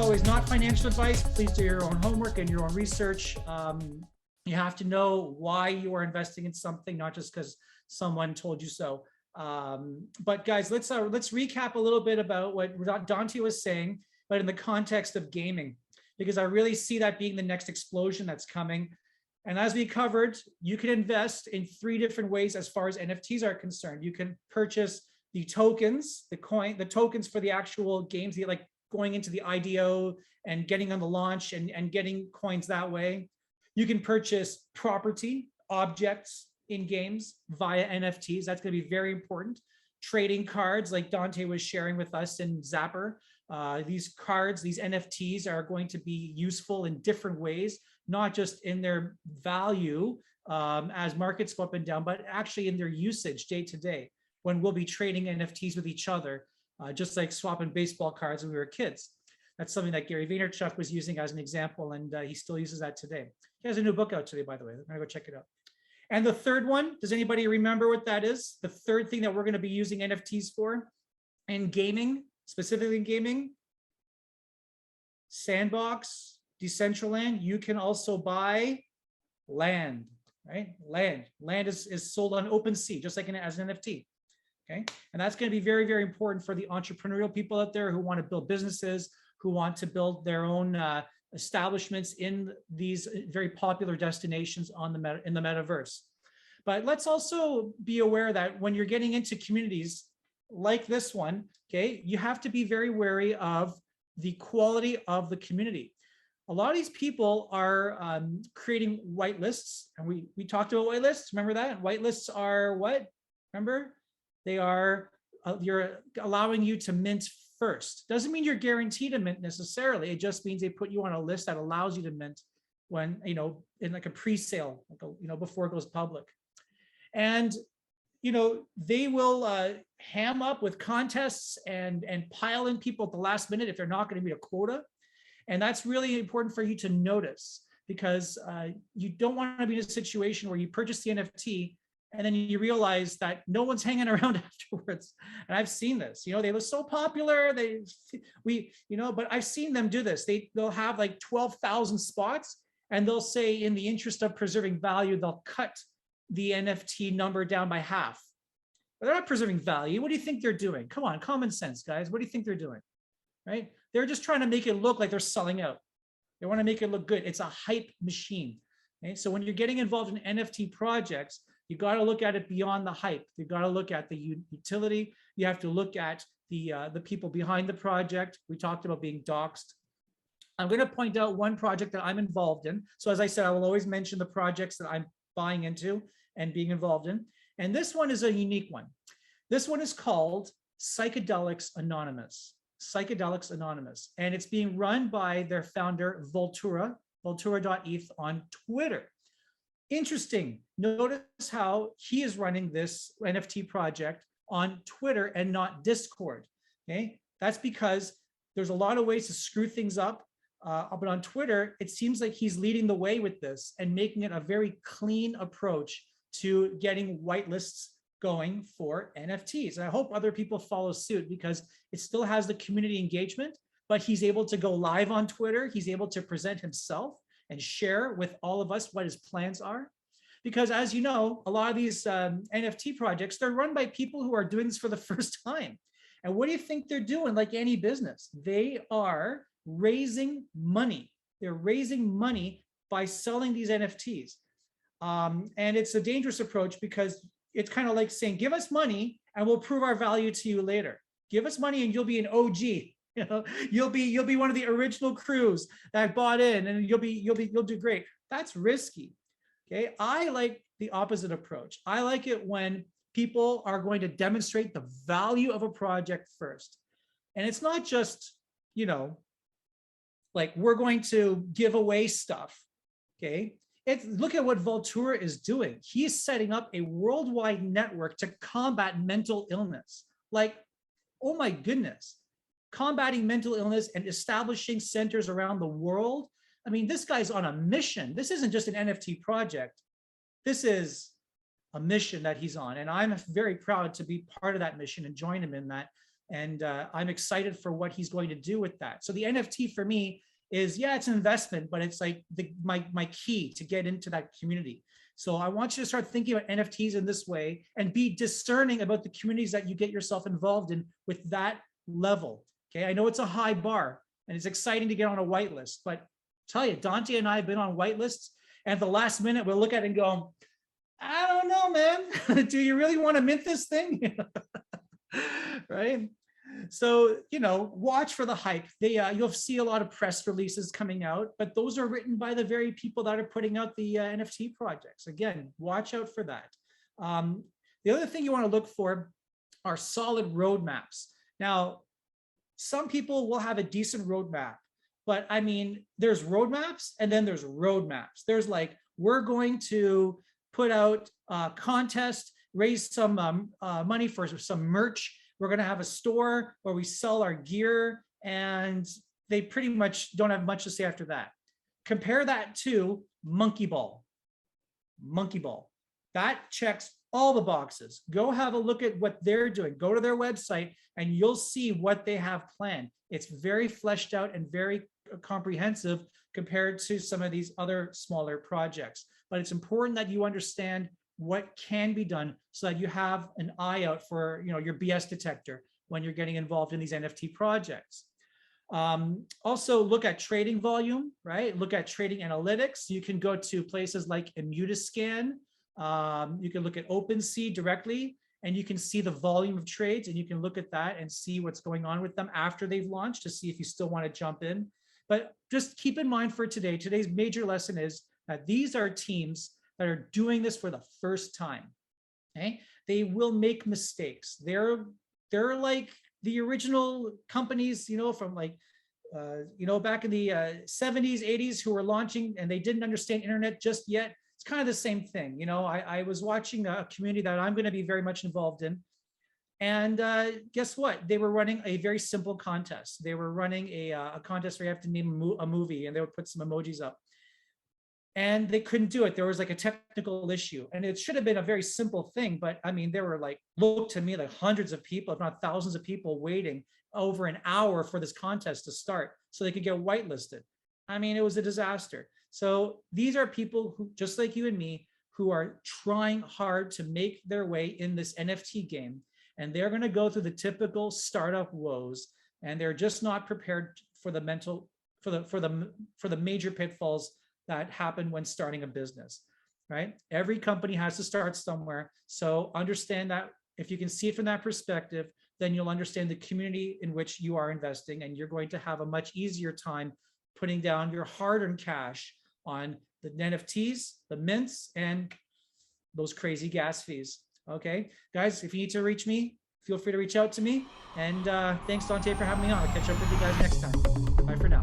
always, not financial advice. Please do your own homework and your own research. You have to know why you are investing in something, not just because someone told you so. But guys, let's recap a little bit about what Dante was saying, but in the context of gaming, because I really see that being the next explosion that's coming. And as we covered, you can invest in 3 different ways as far as NFTs are concerned. You can purchase the tokens, the tokens for the actual games, like going into the IDO and getting on the launch and getting coins that way. You can purchase property, objects in games via NFTs. That's going to be very important. Trading cards, like Dante was sharing with us in Zapper. These cards, these NFTs are going to be useful in different ways, not just in their value as markets go up and down, but actually in their usage day to day, when we'll be trading NFTs with each other, just like swapping baseball cards when we were kids. That's something that Gary Vaynerchuk was using as an example, and he still uses that today. He has a new book out today, by the way. I'm gonna go check it out. And the third one, does anybody remember what that is? The third thing that we're gonna be using NFTs for in gaming, specifically in gaming, Sandbox, Decentraland. You can also buy land, right? Land is sold on OpenSea, just like as an NFT. Okay, and that's going to be very, very important for the entrepreneurial people out there who want to build businesses, who want to build their own establishments in these very popular destinations in the metaverse. But let's also be aware that when you're getting into communities like this one, okay, you have to be very wary of the quality of the community. A lot of these people are creating whitelists, and we talked about whitelists. Remember that? Whitelists are what? Remember? They are, you're allowing you to mint first. Doesn't mean you're guaranteed to mint necessarily. It just means they put you on a list that allows you to mint when, in like a pre-sale, like before it goes public. And, they will ham up with contests and pile in people at the last minute if they're not going to meet a quota. And that's really important for you to notice, because you don't want to be in a situation where you purchase the NFT and then you realize that no one's hanging around afterwards. And I've seen this, they were so popular, but I've seen them do this. They'll have like 12,000 spots, and they'll say, in the interest of preserving value, they'll cut the NFT number down by half. But they're not preserving value. What do you think they're doing? Come on, common sense, guys. What do you think they're doing? Right? They're just trying to make it look like they're selling out. They want to make it look good. It's a hype machine. Okay? So when you're getting involved in NFT projects, you got to look at it beyond the hype. You got to look at the utility. You have to look at the people behind the project. We talked about being doxxed. I'm going to point out one project that I'm involved in. So as I said, I will always mention the projects that I'm buying into and being involved in. And this one is a unique one. This one is called Psychedelics Anonymous. Psychedelics Anonymous. And it's being run by their founder, Vultura, Vultura.eth on Twitter. Interesting. Notice how he is running this NFT project on Twitter and not Discord. Okay, that's because there's a lot of ways to screw things up. But on Twitter, it seems like he's leading the way with this and making it a very clean approach to getting whitelists going for NFTs. And I hope other people follow suit, because it still has the community engagement, but he's able to go live on Twitter. He's able to present himself and share with all of us what his plans are. Because as you know, a lot of these NFT projects, they're run by people who are doing this for the first time. And what do you think they're doing? Like any business, they are raising money. They're raising money by selling these NFTs. And it's a dangerous approach, because it's kind of like saying, give us money and we'll prove our value to you later. Give us money and you'll be an OG. You'll be one of the original crews that bought in, and you'll do great. That's risky. Okay, I like the opposite approach. I like it when people are going to demonstrate the value of a project first. And it's not just, like we're going to give away stuff. Okay, look at what Vultura is doing. He's setting up a worldwide network to combat mental illness. Like, oh my goodness. Combating mental illness and establishing centers around the world. I mean, this guy's on a mission. This isn't just an NFT project. This is a mission that he's on. And I'm very proud to be part of that mission and join him in that. And I'm excited for what he's going to do with that. So the NFT for me is, yeah, it's an investment, but it's like my key to get into that community. So I want you to start thinking about NFTs in this way and be discerning about the communities that you get yourself involved in with that level. Okay, I know it's a high bar and it's exciting to get on a whitelist, but tell you, Dante and I have been on whitelists, and at the last minute we'll look at it and go, I don't know, man. Do you really want to mint this thing? Right? So, watch for the hype. You'll see a lot of press releases coming out, but those are written by the very people that are putting out the NFT projects. Again, watch out for that. The other thing you want to look for are solid roadmaps. Now, some people will have a decent roadmap, but I mean, there's roadmaps and then there's roadmaps. There's like, we're going to put out a contest, raise some money for some merch. We're going to have a store where we sell our gear, and they pretty much don't have much to say after that. Compare that to Monkey Ball. Monkey Ball. That checks all the boxes. Go have a look at what they're doing. Go to their website and you'll see what they have planned. It's very fleshed out and very comprehensive compared to some of these other smaller projects. But it's important that you understand what can be done so that you have an eye out for your BS detector when you're getting involved in these NFT projects. Also look at trading volume, right? Look at trading analytics. You can go to places like Immutascan. You can look at OpenSea directly, and you can see the volume of trades, and you can look at that and see what's going on with them after they've launched to see if you still want to jump in. But just keep in mind for today, today's major lesson is that these are teams that are doing this for the first time. Okay, they will make mistakes. They're like the original companies, from like back in the 70s, 80s, who were launching and they didn't understand internet just yet. It's kind of the same thing. I was watching a community that I'm going to be very much involved in, and guess what? They were running a very simple contest. They were running a contest where you have to name a movie, and they would put some emojis up. And they couldn't do it. There was like a technical issue, and it should have been a very simple thing. But I mean, there were like, look to me, like hundreds of people, if not thousands of people waiting over an hour for this contest to start so they could get whitelisted. I mean, it was a disaster. So these are people who, just like you and me, who are trying hard to make their way in this NFT game. And they're going to go through the typical startup woes, and they're just not prepared for the major pitfalls that happen when starting a business, right? Every company has to start somewhere. So understand that. If you can see it from that perspective, then you'll understand the community in which you are investing, and you're going to have a much easier time putting down your hard-earned cash on the NFTs, the mints, and those crazy gas fees. Okay, guys, if you need to reach me, feel free to reach out to me. And thanks, Dante, for having me on. I'll catch up with you guys next time. Bye for now.